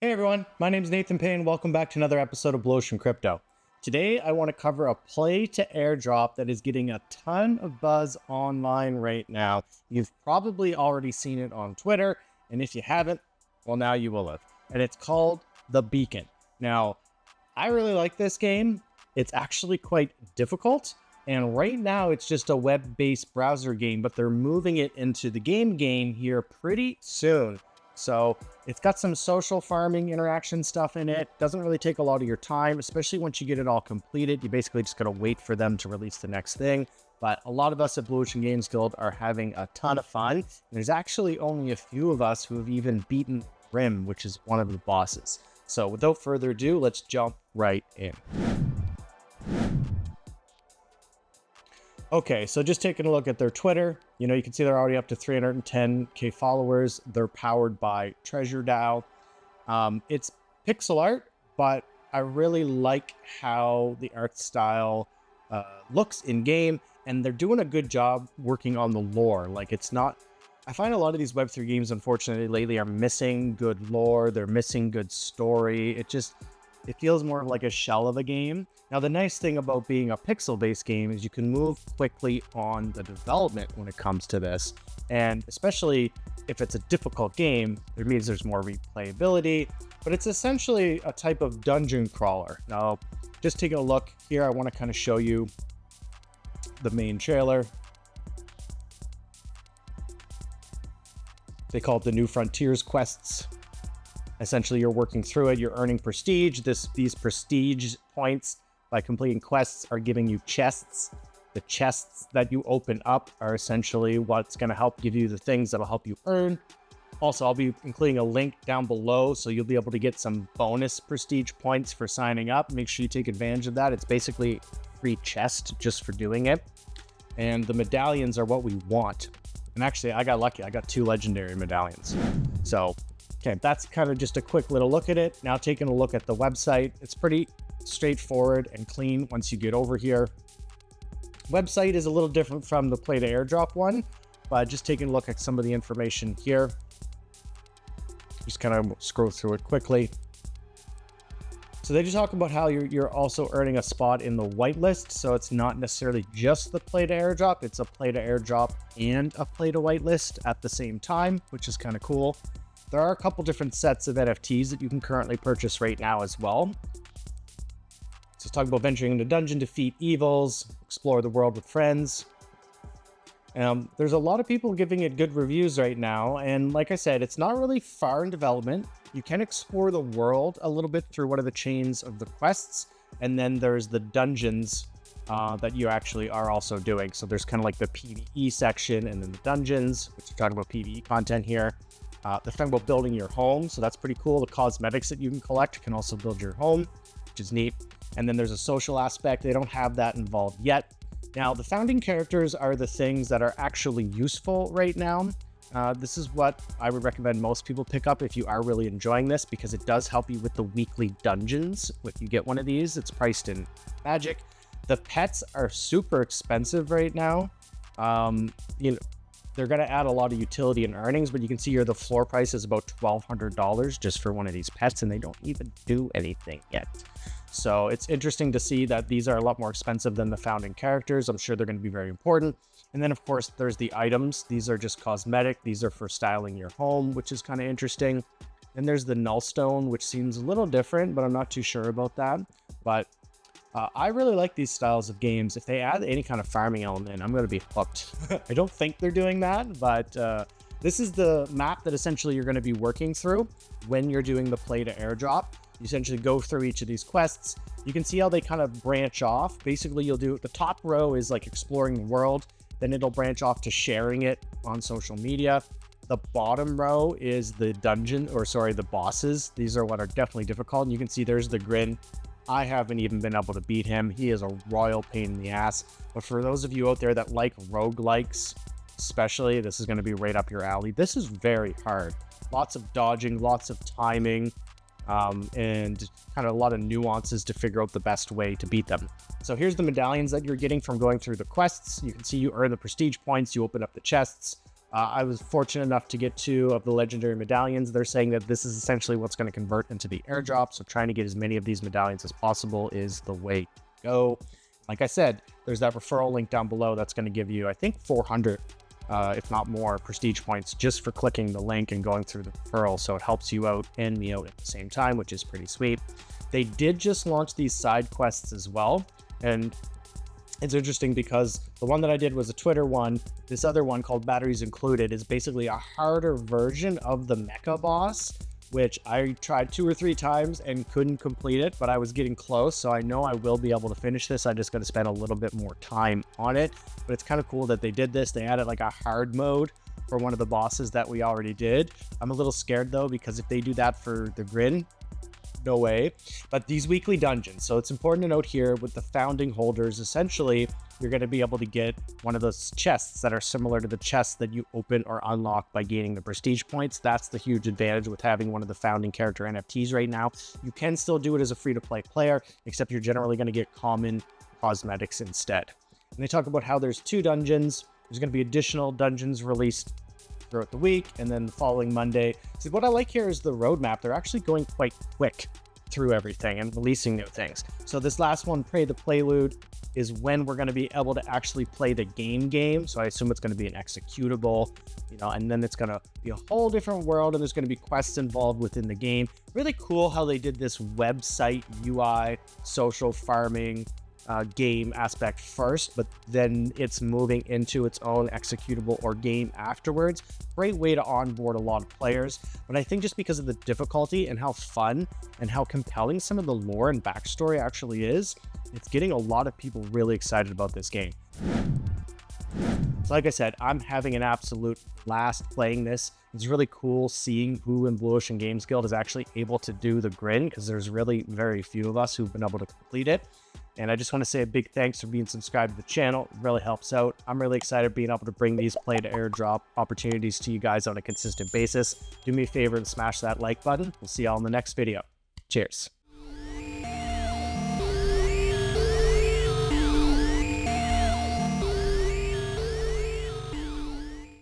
Hey everyone, my name is Nathan Payne. Welcome back to another episode of Blu Ocean Crypto. Today I want to cover a play to airdrop that is getting a ton of buzz online right now. You've probably already seen it on Twitter, and if you haven't, well, now you will have. And it's called The Beacon. Now, I really like this game. It's actually quite difficult, and right now it's just a web-based browser game, but they're moving it into the game here pretty soon. So it's got some social farming interaction stuff in it. Doesn't really take a lot of your time, especially once you get it all completed. You basically just got to wait for them to release the next thing. But a lot of us at Blu Ocean Games Guild are having a ton of fun. There's actually only a few of us who have even beaten Rim, which is one of the bosses. So without further ado, let's jump right in. Okay, so just taking a look at their Twitter, you can see they're already up to 310K followers. They're powered by Treasure DAO. It's pixel art, but I really like how the art style looks in game, and they're doing a good job working on the lore. Like, it's not, I find a lot of these Web3 games, unfortunately, lately are missing good lore. They're missing good story. It feels more like a shell of a game. Now, the nice thing about being a pixel-based game is you can move quickly on the development when it comes to this. And especially if it's a difficult game, it means there's more replayability, but it's essentially a type of dungeon crawler. Now, just taking a look here, I want to kind of show you the main trailer. They call it the New Frontiers quests. Essentially, you're working through it, you're earning prestige. These prestige points by completing quests are giving you chests. The chests that you open up are essentially what's going to help give you the things that'll help you earn. Also, I'll be including a link down below, so you'll be able to get some bonus prestige points for signing up. Make sure you take advantage of that. It's basically a free chest just for doing it. And the medallions are what we want. And actually, I got lucky. I got 2 legendary medallions. So, okay, that's kind of just a quick little look at it. Now taking a look at the website, it's pretty straightforward and clean once you get over here. Website is a little different from the play to airdrop one, but just taking a look at some of the information here. Just kind of scroll through it quickly. So they just talk about how you're also earning a spot in the whitelist. So it's not necessarily just the play to airdrop, it's a play to airdrop and a play to whitelist at the same time, which is kind of cool. There are a couple different sets of NFTs that you can currently purchase right now as well. So let's talk about venturing into dungeon, defeat evils, explore the world with friends. There's a lot of people giving it good reviews right now, and like I said, it's not really far in development. You can explore the world a little bit through one of the chains of the quests, and then there's the dungeons that you actually are also doing. So there's kind of like the PvE section and then the dungeons, which are talking about PvE content here. They're talking about building your home, so that's pretty cool. The cosmetics that you can collect can also build your home, which is neat. And then there's a social aspect. They don't have that involved yet. Now, the founding characters are the things that are actually useful right now. This is what I would recommend most people pick up if you are really enjoying this, because it does help you with the weekly dungeons. If you get one of these, it's priced in magic. The pets are super expensive right now. They're going to add a lot of utility and earnings, but you can see here the floor price is about $1,200 just for one of these pets, and they don't even do anything yet. So it's interesting to see that these are a lot more expensive than the founding characters. I'm sure they're going to be very important. And then, of course, there's the items. These are just cosmetic. These are for styling your home, which is kind of interesting. And there's the Nullstone, which seems a little different, but I'm not too sure about that. But I really like these styles of games. If they add any kind of farming element, I'm going to be hooked. I don't think they're doing that, but this is the map that essentially you're going to be working through when you're doing the play to airdrop. You essentially go through each of these quests. You can see how they kind of branch off. Basically, you'll do the top row is like exploring the world. Then it'll branch off to sharing it on social media. The bottom row is the the bosses. These are what are definitely difficult. And you can see there's the Grin. I haven't even been able to beat him. He is a royal pain in the ass. But for those of you out there that like roguelikes, especially, this is going to be right up your alley. This is very hard. Lots of dodging, lots of timing, and kind of a lot of nuances to figure out the best way to beat them. So here's the medallions that you're getting from going through the quests. You can see you earn the prestige points, you open up the chests. I was fortunate enough to get 2 of the legendary medallions. They're saying that this is essentially what's going to convert into the airdrop. So trying to get as many of these medallions as possible is the way to go. Like I said, there's that referral link down below that's going to give you, I think, 400, if not more, prestige points just for clicking the link and going through the referral. So it helps you out and me out at the same time, which is pretty sweet. They did just launch these side quests as well. And it's interesting because the one that I did was a Twitter one. This other one called Batteries Included is basically a harder version of the Mecha Boss, which I tried 2 or 3 times and couldn't complete it, but I was getting close. So I know I will be able to finish this. I just got to spend a little bit more time on it, but it's kind of cool that they did this. They added like a hard mode for one of the bosses that we already did. I'm a little scared though, because if they do that for the Grin, no way. But these weekly dungeons, so it's important to note here with the founding holders, essentially you're going to be able to get one of those chests that are similar to the chests that you open or unlock by gaining the prestige points. That's the huge advantage with having one of the founding character NFTs right now. You can still do it as a free-to-play player, except you're generally going to get common cosmetics instead. And they talk about how there's 2 dungeons. There's going to be additional dungeons released throughout the week, and then the following Monday. See, what I like here is the roadmap. They're actually going quite quick through everything and releasing new things. So this last one, Pray the Prelude, is when we're going to be able to actually play the game. So I assume it's going to be an executable, and then it's going to be a whole different world, and there's going to be quests involved within the game. Really cool how they did this website UI, social farming, game aspect first, but then it's moving into its own executable or game afterwards. Great way to onboard a lot of players, but I think just because of the difficulty and how fun and how compelling some of the lore and backstory actually is, it's getting a lot of people really excited about this game. So like I said, I'm having an absolute blast playing this. It's really cool seeing who in Blu Ocean Games Guild is actually able to do the Grin, because there's really very few of us who've been able to complete it. And I just want to say a big thanks for being subscribed to the channel. It really helps out. I'm really excited being able to bring these play to airdrop opportunities to you guys on a consistent basis. Do me a favor and smash that like button. We'll see y'all in the next video. Cheers.